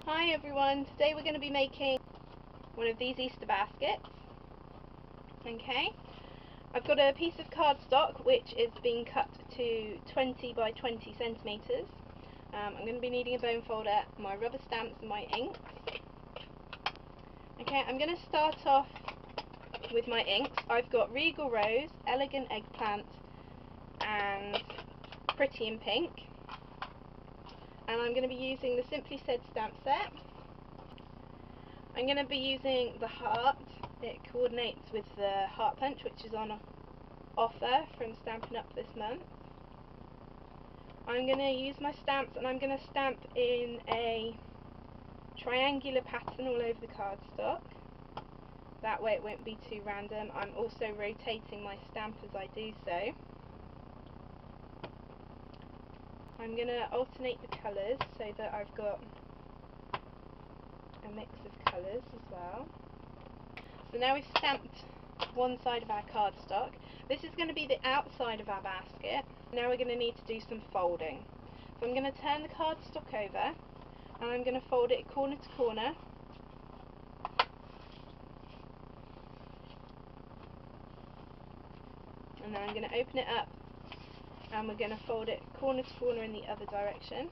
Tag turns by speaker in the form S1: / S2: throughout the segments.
S1: Hi everyone, today we're going to be making one of these Easter baskets. Okay, I've got a piece of cardstock which is being cut to 20 by 20 centimetres. I'm going to be needing a bone folder, my rubber stamps and my inks. Okay, I'm going to start off with my inks. I've got Regal Rose, Elegant Eggplant and Pretty in Pink. And I'm going to be using the Simply Said stamp set. I'm going to be using the heart. It coordinates with the heart punch, which is on offer from Stampin' Up this month. I'm going to use my stamps and I'm going to stamp in a triangular pattern all over the cardstock. That way it won't be too random. I'm also rotating my stamp as I do so. I'm going to alternate the colours so that I've got a mix of colours as well. So now we've stamped one side of our cardstock. This is going to be the outside of our basket. Now we're going to need to do some folding. So I'm going to turn the cardstock over and I'm going to fold it corner to corner. And then I'm going to open it up and we're going to fold it corner to corner in the other direction.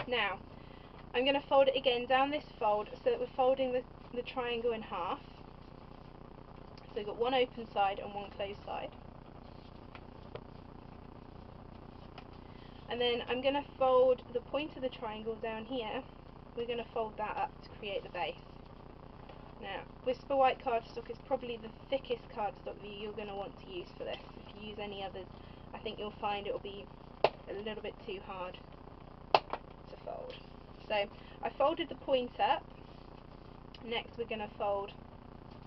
S1: Now, I'm going to fold it again down this fold so that we're folding the triangle in half. So we've got one open side and one closed side. And then I'm going to fold the point of the triangle down here. We're going to fold that up to create the base. Now, Whisper White cardstock is probably the thickest cardstock that you're going to want to use for this. If you use any others, I think you'll find it will be a little bit too hard to fold. So, I folded the point up. Next we're going to fold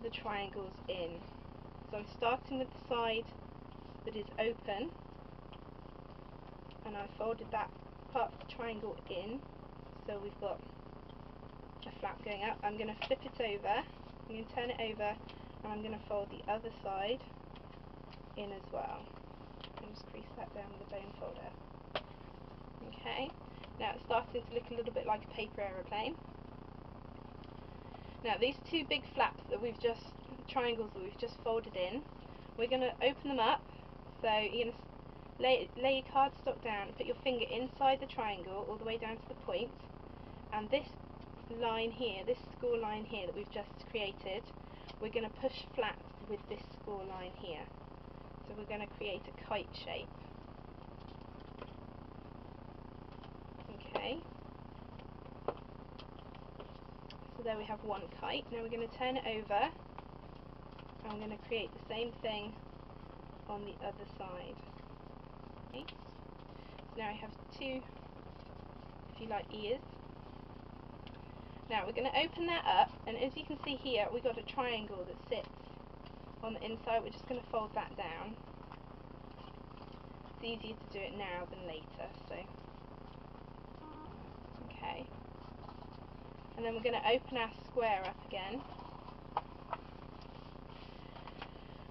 S1: the triangles in. So I'm starting with the side that is open, and I folded that part of the triangle in, so we've got a flap going up. I'm going to flip it over, I'm going to turn it over, and I'm going to fold the other side in as well. And just crease that down with a bone folder. Okay, now it's starting to look a little bit like a paper aeroplane. Now these two big flaps that we've just, triangles that we've just folded in, we're going to open them up. So you're going to lay your cardstock down, put your finger inside the triangle all the way down to the point, and this line here, this score line here that we've just created, we're going to push flat with this score line here. So we're going to create a kite shape. Okay. So there we have one kite. Now we're going to turn it over and I'm going to create the same thing on the other side. Okay. So now I have two, if you like, ears. Now we're going to open that up, and as you can see here we've got a triangle that sits on the inside. We're just going to fold that down. It's easier to do it now than later, so okay. And then we're going to open our square up again.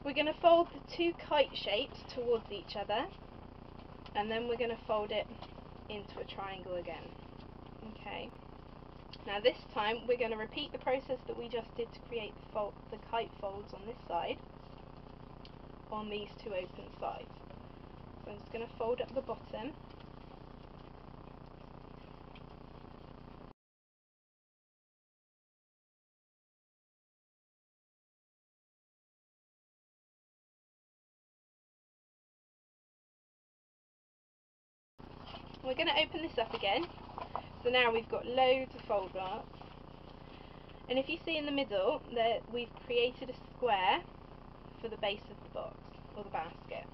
S1: We're going to fold the two kite shapes towards each other, and then we're going to fold it into a triangle again. Okay. Now this time we're going to repeat the process that we just did to create the kite folds on this side, on these two open sides. So I'm just going to fold up the bottom. We're going to open this up again. So now we've got loads of fold marks. And if you see in the middle that we've created a square for the base of the box, or the basket.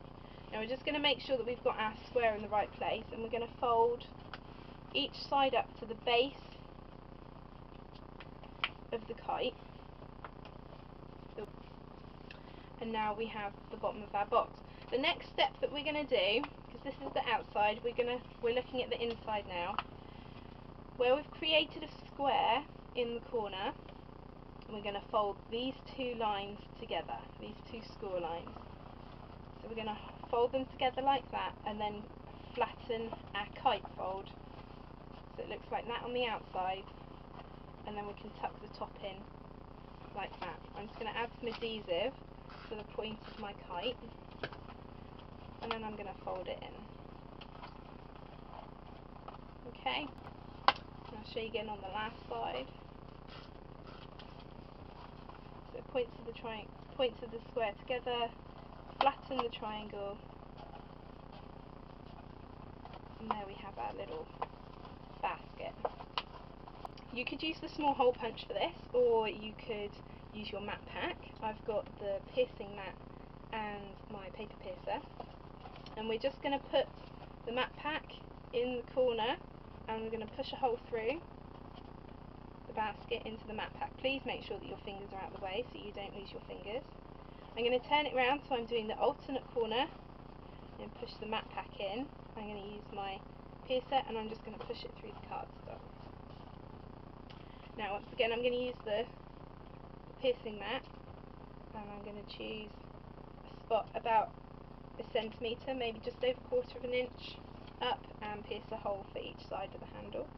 S1: Now we're just going to make sure that we've got our square in the right place, and we're going to fold each side up to the base of the kite. And now we have the bottom of our box. The next step that we're going to do, because this is the outside, we're looking at the inside now. Where we've created a square in the corner, we're going to fold these two lines together, these two score lines. So we're going to fold them together like that, and then flatten our kite fold. So it looks like that on the outside, and then we can tuck the top in like that. I'm just going to add some adhesive to the point of my kite, and then I'm going to fold it in. Okay, and I'll show you again on the last side. So points of the square together, flatten the triangle, and there we have our little basket. You could use the small hole punch for this, or you could use your mat pack. I've got the piercing mat and my paper piercer, and we're just going to put the mat pack in the corner, and we're going to push a hole through the basket into the mat pack. Please make sure that your fingers are out of the way so you don't lose your fingers. I'm going to turn it around so I'm doing the alternate corner and push the mat pack in. I'm going to use my piercer and I'm just going to push it through the cardstock. Now once again I'm going to use the piercing mat, and I'm going to choose a spot about a centimetre, maybe just over 1/4 of an inch up, and pierce a hole for each side of the handle.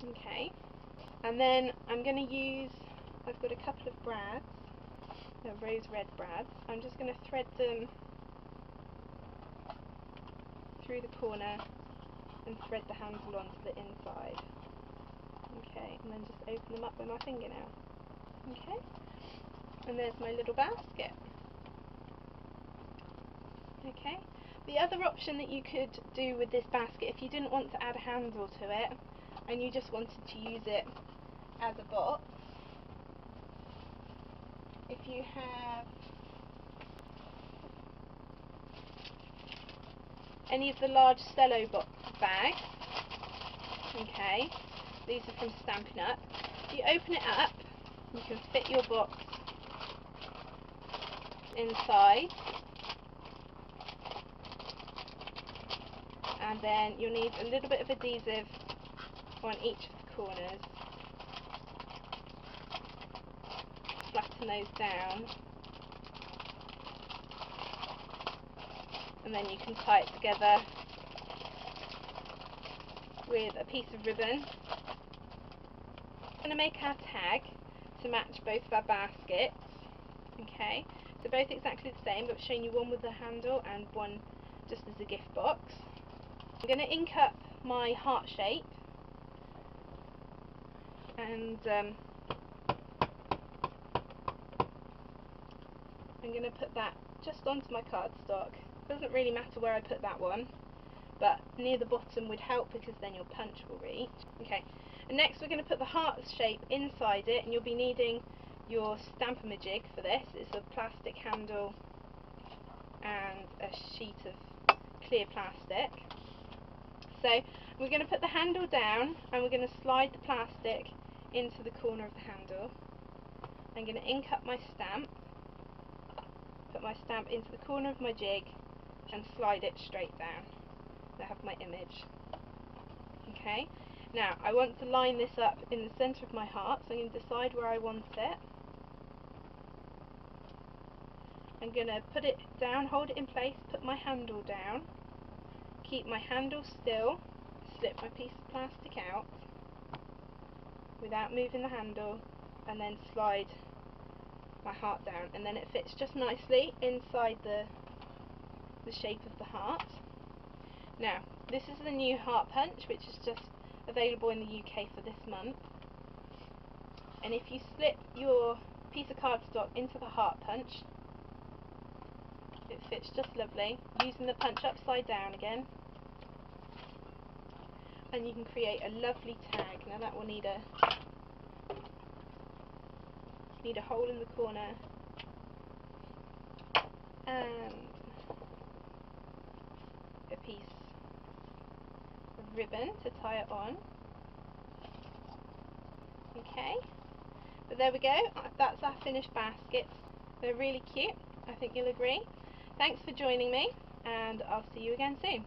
S1: Okay, and then I'm going to use, I've got a couple of brads, they're rose red brads. I'm just going to thread them through the corner and thread the handle onto the inside. Okay, and then just open them up with my fingernail. Okay, and there's my little basket. Okay, the other option that you could do with this basket, if you didn't want to add a handle to it and you just wanted to use it as a box, if you have any of the large cello box bags, okay, these are from Stampin' Up, if you open it up you can fit your box inside, and then you'll need a little bit of adhesive on each of the corners. Flatten those down, and then you can tie it together with a piece of ribbon. I'm going to make our tag to match both of our baskets. Okay, so both exactly the same, but I've shown you one with a handle and one just as a gift box. I'm going to ink up my heart shape, and I'm going to put that just onto my cardstock. Doesn't really matter where I put that one, but near the bottom would help because then your punch will reach. Okay, and next we're going to put the heart shape inside it, and you'll be needing your Stamp-A-Majig for this. It's a plastic handle and a sheet of clear plastic. So we're going to put the handle down and we're going to slide the plastic into the corner of the handle. I'm going to ink up my stamp, put my stamp into the corner of my jig and slide it straight down. I have my image. Okay, now I want to line this up in the centre of my heart, so I'm going to decide where I want it. I'm going to put it down, hold it in place, put my handle down, keep my handle still, slip my piece of plastic out without moving the handle, and then slide my heart down, and then it fits just nicely inside the shape of the heart. Now this is the new heart punch, which is just available in the UK for this month, and if you slip your piece of cardstock into the heart punch, it fits just lovely, using the punch upside down again, and you can create a lovely tag. Now that will need a hole in the corner and a piece of ribbon to tie it on. Okay, but there we go, that's our finished baskets. They're really cute, I think you'll agree. Thanks for joining me, and I'll see you again soon.